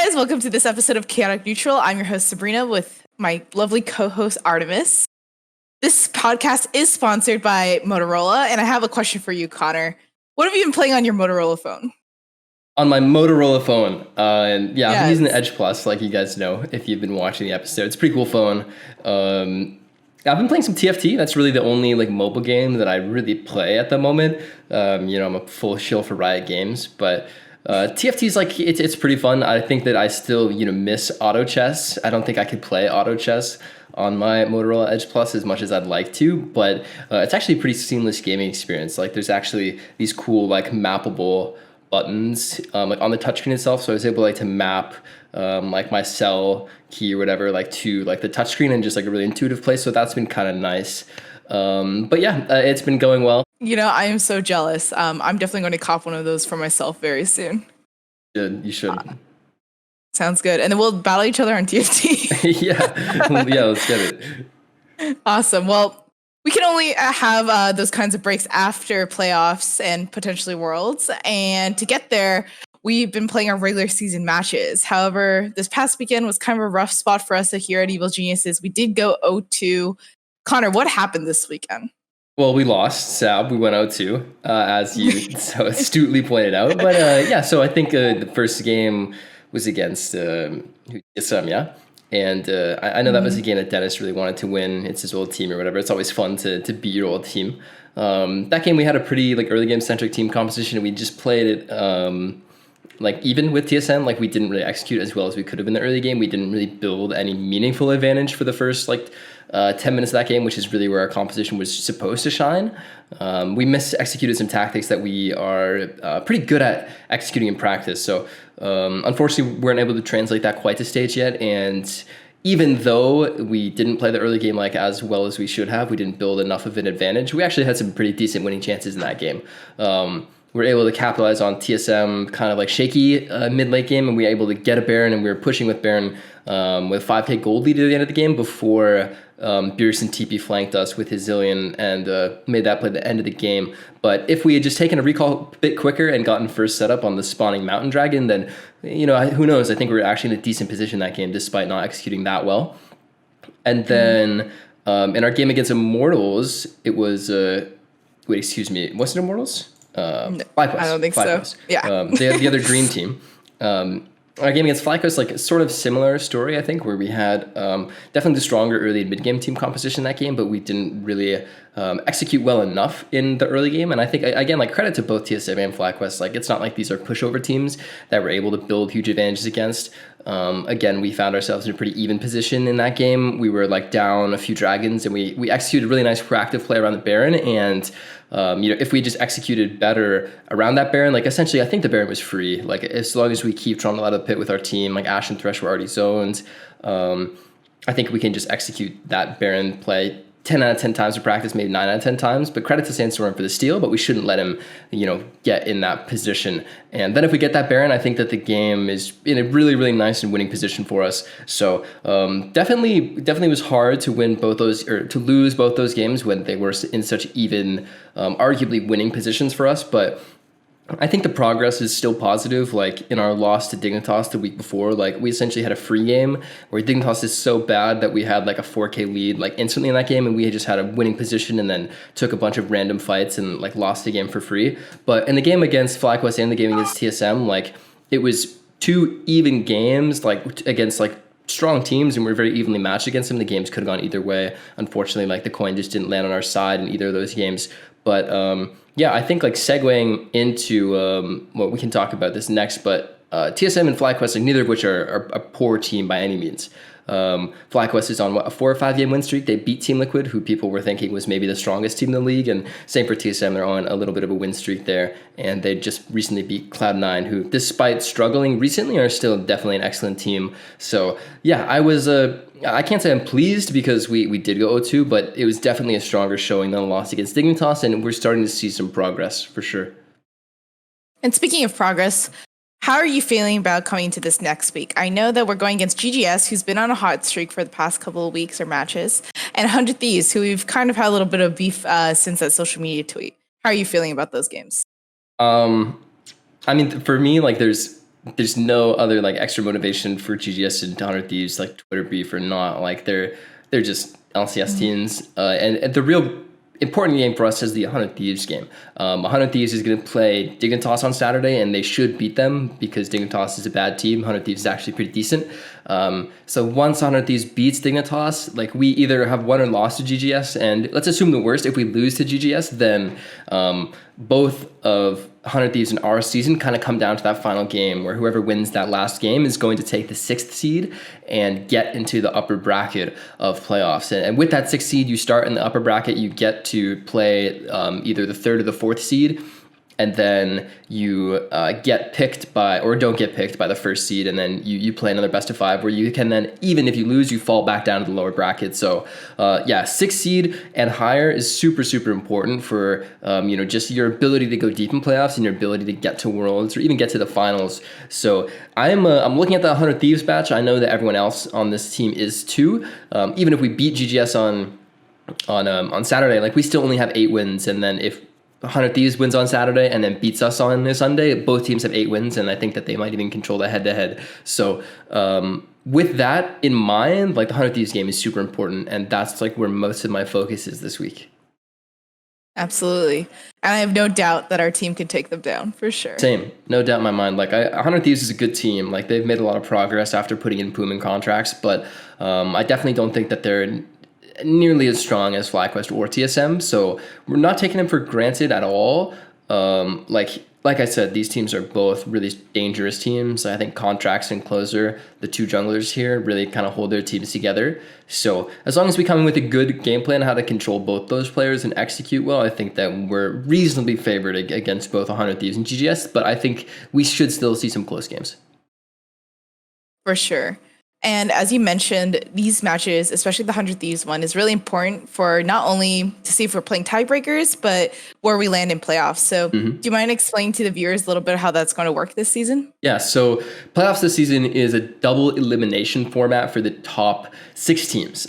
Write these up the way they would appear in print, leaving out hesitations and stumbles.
guys, welcome to this episode of Chaotic Neutral. I'm your host Sabrina with my lovely co-host Artemis. This podcast is sponsored by Motorola, and I have a question for you, Connor. What have you been playing on your Motorola phone? On my Motorola phone, and Yes. I've been using the Edge Plus, like you guys know if you've been watching the episode. It's a pretty cool phone. I've been playing some TFT. That's really the only like mobile game that I really play at the moment. I'm a full shill for Riot Games, but TFT is like it's pretty fun. I think that I still miss auto chess. I don't think I could play auto chess on my Motorola Edge Plus as much as I'd like to, but it's actually a pretty seamless gaming experience. Like there's actually these cool like mappable buttons like on the touchscreen itself, so I was able to map like my cell key or whatever like to like the touchscreen in just like a really intuitive place. So that's been kind of nice. But yeah, it's been going well. I am so jealous. I'm definitely going to cop one of those for myself very soon. You should. Sounds good. And then we'll battle each other on TFT. yeah, let's get it. Awesome. Well, we can only have those kinds of breaks after playoffs and potentially Worlds. And to get there, we've been playing our regular season matches. However, this past weekend was kind of a rough spot for us here at Evil Geniuses. We did go 0-2. Connor, what happened this weekend? Well, we lost, Sab. We went 0-2, as you so astutely pointed out. But so I think the first game was against TSM, yeah? And I know that was a game that Dennis really wanted to win. It's his old team or whatever. It's always fun to beat your old team. That game, we had a pretty like early game centric team composition. And we just played it like even with TSM. Like we didn't really execute as well as we could have in the early game. We didn't really build any meaningful advantage for the first 10 minutes of that game, which is really where our composition was supposed to shine. We mis-executed some tactics that we are pretty good at executing in practice. So unfortunately, we weren't able to translate that quite to stage yet. And even though we didn't play the early game like as well as we should have, we didn't build enough of an advantage. We actually had some pretty decent winning chances in that game. We were able to capitalize on TSM kind of like shaky mid-late game, and we were able to get a Baron, and we were pushing with Baron with 5k gold lead at the end of the game before Beerus and TP flanked us with his Zillion and made that play at the end of the game. But if we had just taken a recall a bit quicker and gotten first setup on the spawning Mountain Dragon, then, who knows? I think we were actually in a decent position that game despite not executing that well. And then in our game against Immortals, it was, was it Immortals? FlyQuest. I don't think so. Yeah. The other dream team. Our game against FlyQuest, like sort of similar story, I think, where we had definitely the stronger early and mid-game team composition in that game, but we didn't really execute well enough in the early game. And I think, again, like credit to both TSM and FlyQuest, like it's not like these are pushover teams that we're able to build huge advantages against. Again, we found ourselves in a pretty even position in that game. We were like down a few dragons, and we executed a really nice proactive play around the Baron. And if we just executed better around that Baron, like essentially, I think the Baron was free. Like as long as we keep trying to out of the pit with our team, like Ashe and Thresh were already zoned. I think we can just execute that Baron play 10 out of 10 times in practice, maybe 9 out of 10 times, but credit to Sandstorm for the steal, but we shouldn't let him, get in that position. And then if we get that Baron, I think that the game is in a really, really nice and winning position for us. So definitely was hard to win both those, or to lose both those games when they were in such even, arguably winning positions for us. But I think the progress is still positive. Like in our loss to Dignitas the week before, like we essentially had a free game where Dignitas is so bad that we had like a 4k lead like instantly in that game, and we had just had a winning position and then took a bunch of random fights and like lost the game for free. But in the game against FlyQuest and the game against TSM, like it was 2 even games like against like strong teams, and we're very evenly matched against them. The games could have gone either way. Unfortunately, like the coin just didn't land on our side in either of those games. But I think like segueing into we can talk about this next, but TSM and FlyQuest, like neither of which are a poor team by any means. FlyQuest is on a 4 or 5 game win streak. They beat Team Liquid, who people were thinking was maybe the strongest team in the league, and same for TSM. They're on a little bit of a win streak there, and they just recently beat Cloud9, who, despite struggling recently, are still definitely an excellent team. So yeah, I can't say I'm pleased because we did go 0-2, but it was definitely a stronger showing than a loss against Dignitas, and we're starting to see some progress for sure. And speaking of progress, how are you feeling about coming into this next week? I know that we're going against GGS, who's been on a hot streak for the past couple of weeks or matches, and 100 Thieves, who we've kind of had a little bit of beef since that social media tweet. How are you feeling about those games? I mean, for me, like there's there's no other like extra motivation for GGS and 100 Thieves like Twitter beef or not. Like they're just LCS teams, and the real important game for us is the 100 Thieves game. 100 Thieves is going to play Dignitas on Saturday, and they should beat them because Dignitas is a bad team. 100 Thieves is actually pretty decent. So once 100 Thieves beats Dignitas, like we either have won or lost to GGS, and let's assume the worst. If we lose to GGS, then both of 100 Thieves and our season kind of come down to that final game where whoever wins that last game is going to take the 6th seed and get into the upper bracket of playoffs. And with that 6th seed, you start in the upper bracket, you get to play either the 3rd or the 4th seed. And then you get picked by, or don't get picked by the 1st seed, and then you play another best of 5 where you can then, even if you lose, you fall back down to the lower bracket. So yeah, 6th seed and higher is super, super important for just your ability to go deep in playoffs and your ability to get to Worlds or even get to the finals. So I'm looking at the 100 Thieves batch. I know that everyone else on this team is too. Even if we beat GGS on Saturday, like we still only have 8 wins, and then if 100 Thieves wins on Saturday and then beats us on Sunday, both teams have 8 wins, and I think that they might even control the head-to-head. So with that in mind, like the 100 Thieves game is super important, and that's like where most of my focus is this week. Absolutely. And I have no doubt that our team can take them down for sure. Same. No doubt in my mind. Like 100 Thieves is a good team. Like they've made a lot of progress after putting in Pooman contracts, but I definitely don't think that they're nearly as strong as FlyQuest or TSM, so we're not taking them for granted at all. Like I said, these teams are both really dangerous teams. I think Contracts and Closer, the 2 junglers here, really kind of hold their teams together. So as long as we come in with a good game plan how to control both those players and execute well, I think that we're reasonably favored against both 100 Thieves and GGS, but I think we should still see some close games. For sure. And as you mentioned, these matches, especially the 100 Thieves one, is really important for not only to see if we're playing tiebreakers, but where we land in playoffs. So do you mind explaining to the viewers a little bit how that's going to work this season? Yeah, so playoffs this season is a double elimination format for the top 6 teams.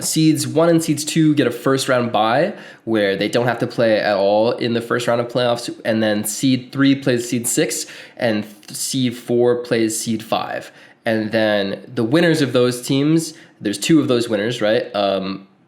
Seeds 1 and Seeds 2 get a first round bye where they don't have to play at all in the first round of playoffs. And then Seed 3 plays Seed 6 and Seed 4 plays Seed 5. And then the winners of those teams, there's 2 of those winners, right?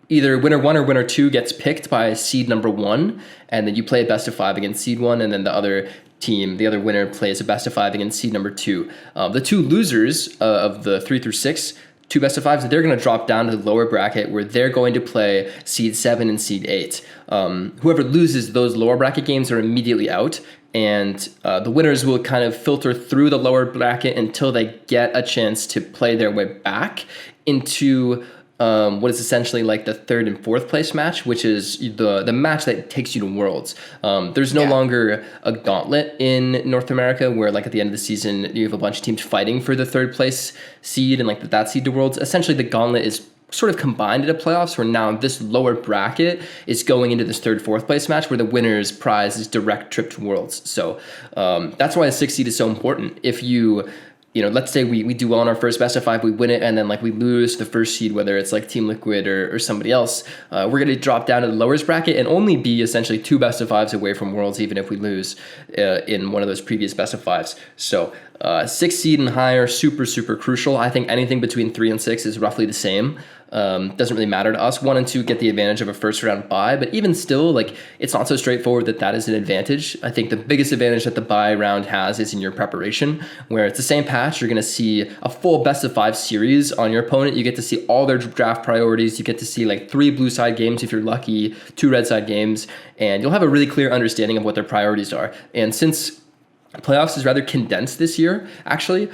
Either winner 1 or winner 2 gets picked by seed number 1, and then you play a best of 5 against seed 1, and then the other team, the other winner, plays a best of 5 against seed number 2. The 2 losers of the 3 through 6, 2 best of 5s, they're going to drop down to the lower bracket where they're going to play seed 7 and seed 8. Whoever loses those lower bracket games are immediately out, and the winners will kind of filter through the lower bracket until they get a chance to play their way back into what is essentially like the 3rd and 4th place match, which is the match that takes you to Worlds. There's no longer a gauntlet in North America where like at the end of the season you have a bunch of teams fighting for the 3rd place seed and like that seed to Worlds. Essentially the gauntlet is sort of combined into playoffs where now this lower bracket is going into this 3rd, 4th place match where the winner's prize is direct trip to Worlds. So that's why the 6th seed is so important. If let's say we do well on our first best of 5, we win it, and then like we lose the 1st seed, whether it's like Team Liquid or somebody else, we're going to drop down to the lowest bracket and only be essentially 2 best of 5s away from Worlds, even if we lose in one of those previous best of 5s. So 6th seed and higher, super, super crucial. I think anything between 3 and 6 is roughly the same. Doesn't really matter to us. 1 and 2 get the advantage of a first round bye, but even still, like it's not so straightforward that is an advantage. I think the biggest advantage that the bye round has is in your preparation, where it's the same patch. You're going to see a full best of 5 series on your opponent. You get to see all their draft priorities. You get to see like 3 blue side games if you're lucky, 2 red side games, and you'll have a really clear understanding of what their priorities are. And since playoffs is rather condensed this year, actually,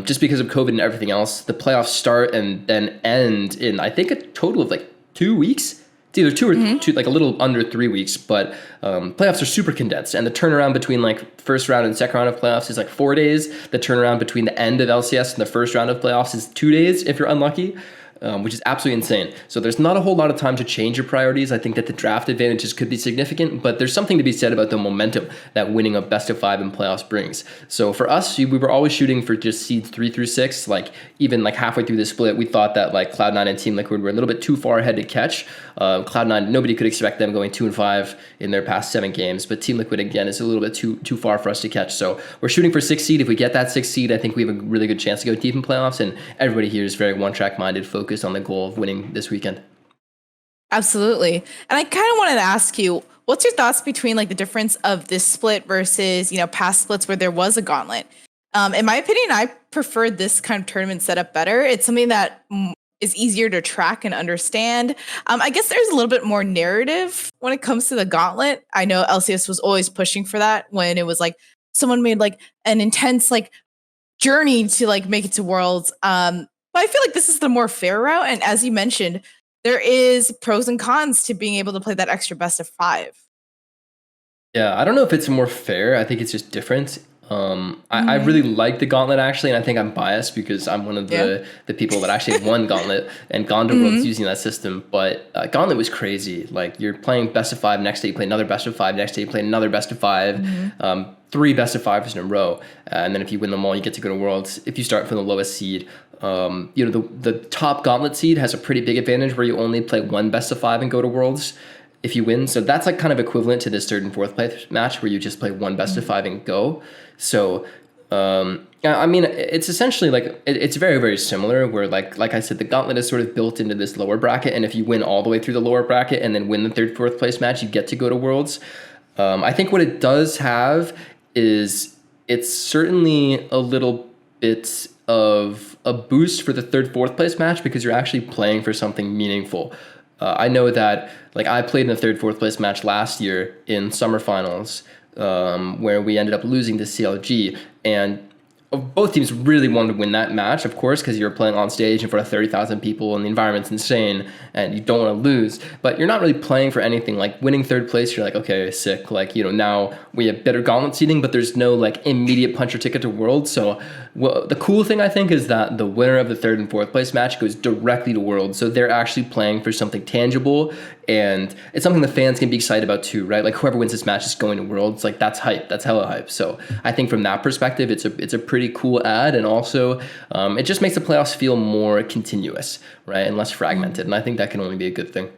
just because of COVID and everything else, the playoffs start and then end in, I think, a total of like 2 weeks. It's either 2 or 2, like a little under 3 weeks, but playoffs are super condensed. And the turnaround between like first round and second round of playoffs is like 4 days. The turnaround between the end of LCS and the first round of playoffs is 2 days if you're unlucky. which is absolutely insane. So there's not a whole lot of time to change your priorities. I think that the draft advantages could be significant, but there's something to be said about the momentum that winning a best of 5 in playoffs brings. So for us, we were always shooting for just seeds 3 through 6. Like even like halfway through the split, we thought that like Cloud9 and Team Liquid were a little bit too far ahead to catch. Cloud9, nobody could expect them going 2-5 in their past 7 games, but Team Liquid again is a little bit too far for us to catch. So we're shooting for 6th seed. If we get that 6th seed, I think we have a really good chance to go deep in playoffs, and everybody here is very one-track minded, focused on the goal of winning this weekend. Absolutely. And I kind of wanted to ask you, what's your thoughts between like the difference of this split versus, past splits where there was a gauntlet? In my opinion, I prefer this kind of tournament setup better. It's something that is easier to track and understand. I guess there's a little bit more narrative when it comes to the gauntlet. I know LCS was always pushing for that when it was like someone made like an intense like journey to like make it to Worlds. But I feel like this is the more fair route. And as you mentioned, there is pros and cons to being able to play that extra best of 5. Yeah, I don't know if it's more fair. I think it's just different. I really like the Gauntlet actually, and I think I'm biased because I'm one of the people that actually won Gauntlet and gone to Worlds using that system. But Gauntlet was crazy. Like you're playing best of 5, next day you play another best of 5, next day you play another best of 5, 3 best of 5s in a row, and then if you win them all, you get to go to Worlds. If you start from the lowest seed, the top Gauntlet seed has a pretty big advantage where you only play 1 best of 5 and go to Worlds if you win. So that's like kind of equivalent to this 3rd and 4th place match where you just play 1 best of 5 and go. So, I mean, it's essentially like, it's very, very similar where like I said, the Gauntlet is sort of built into this lower bracket. And if you win all the way through the lower bracket and then win the 3rd, 4th place match, you get to go to Worlds. I think what it does have is it's certainly a little bit of a boost for the 3rd, 4th place match because you're actually playing for something meaningful. I know that like I played in a 3rd, 4th place match last year in summer finals where we ended up losing to CLG, and both teams really wanted to win that match, of course, because you're playing on stage in front of 30,000 people and the environment's insane and you don't want to lose, but you're not really playing for anything. Like winning 3rd place, you're like, okay, sick. Like, now we have better Gauntlet seeding, but there's no like immediate puncher ticket to Worlds. So the cool thing I think is that the winner of the 3rd and 4th place match goes directly to Worlds. So they're actually playing for something tangible, and it's something the fans can be excited about too, right? Like whoever wins this match is going to Worlds. Like that's hype. That's hella hype. So I think from that perspective, it's a pretty cool ad, and also it just makes the playoffs feel more continuous, right, and less fragmented. And I think that can only be a good thing.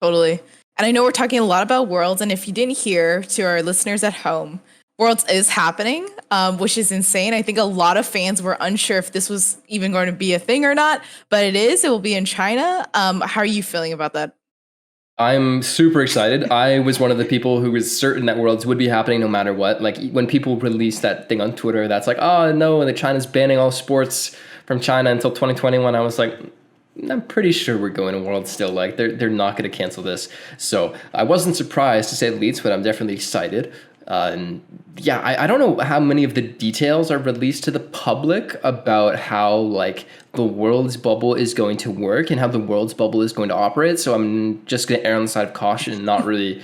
Totally. And I know we're talking a lot about Worlds, and if you didn't hear, to our listeners at home, Worlds is happening, which is insane. I think a lot of fans were unsure if this was even going to be a thing or not, but it is. It will be in China. How are you feeling about that? I'm super excited. I was one of the people who was certain that Worlds would be happening no matter what. Like when people released that thing on Twitter, that's like, oh no, the China's banning all sports from China until 2021. I was like, I'm pretty sure we're going to Worlds still. Like they're not going to cancel this. So I wasn't surprised to say the least, but I'm definitely excited. And yeah, I don't know how many of the details are released to the public about how like the Worlds bubble is going to work and how the Worlds bubble is going to operate. So I'm just going to err on the side of caution and not really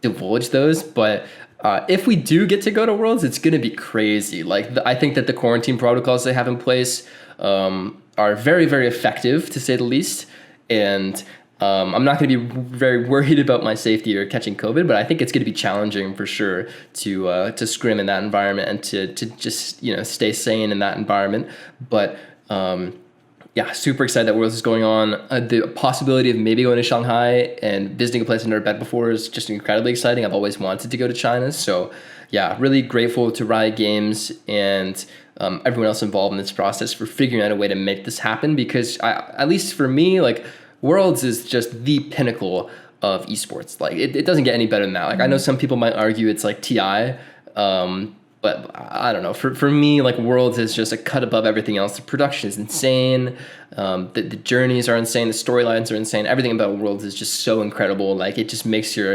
divulge those. But if we do get to go to Worlds, it's going to be crazy. Like I think that the quarantine protocols they have in place are very, very effective, to say the least. And I'm not going to be very worried about my safety or catching COVID, but I think it's going to be challenging for sure to scrim in that environment and to just stay sane in that environment. But yeah, super excited that Worlds is going on. The possibility of maybe going to Shanghai and visiting a place I've never been before is just incredibly exciting. I've always wanted to go to China, so yeah, really grateful to Riot Games and everyone else involved in this process for figuring out a way to make this happen. Because at least for me, like, Worlds is just the pinnacle of esports. Like it doesn't get any better than that. Like I know some people might argue it's like TI, but I don't know. For me, like Worlds is just a cut above everything else. The production is insane. The journeys are insane. The storylines are insane. Everything about Worlds is just so incredible. Like it just makes gives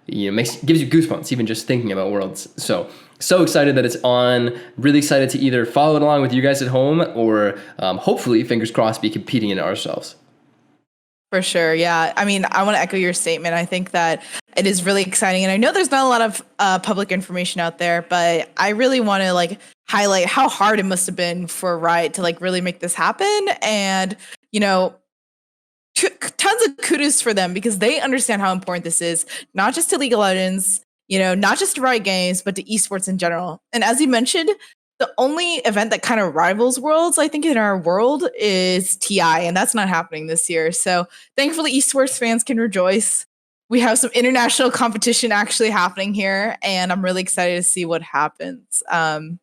you goosebumps even just thinking about Worlds. So excited that it's on. Really excited to either follow it along with you guys at home or hopefully, fingers crossed, be competing in it ourselves. For sure. Yeah. I mean, I want to echo your statement. I think that it is really exciting. And I know there's not a lot of public information out there, but I really want to highlight how hard it must have been for Riot to really make this happen. And, tons of kudos for them because they understand how important this is, not just to League of Legends, not just to Riot Games, but to esports in general. And as you mentioned, the only event that kind of rivals Worlds, I think, in our world is TI, and that's not happening this year. So thankfully, esports fans can rejoice. We have some international competition actually happening here, and I'm really excited to see what happens. And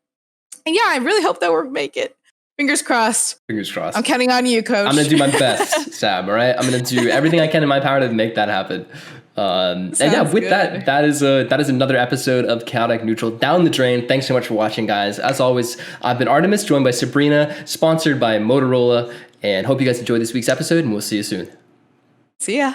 yeah, I really hope that we make it. Fingers crossed. Fingers crossed. I'm counting on you, Coach. I'm going to do my best, Sam, all right? I'm going to do everything I can in my power to make that happen. And yeah, with good. that is another episode of Chaotic Neutral Down the Drain. Thanks so much for watching, guys. As always, I've been Artemis, joined by Sabrina, sponsored by Motorola, and hope you guys enjoyed this week's episode, and we'll see you soon. See ya.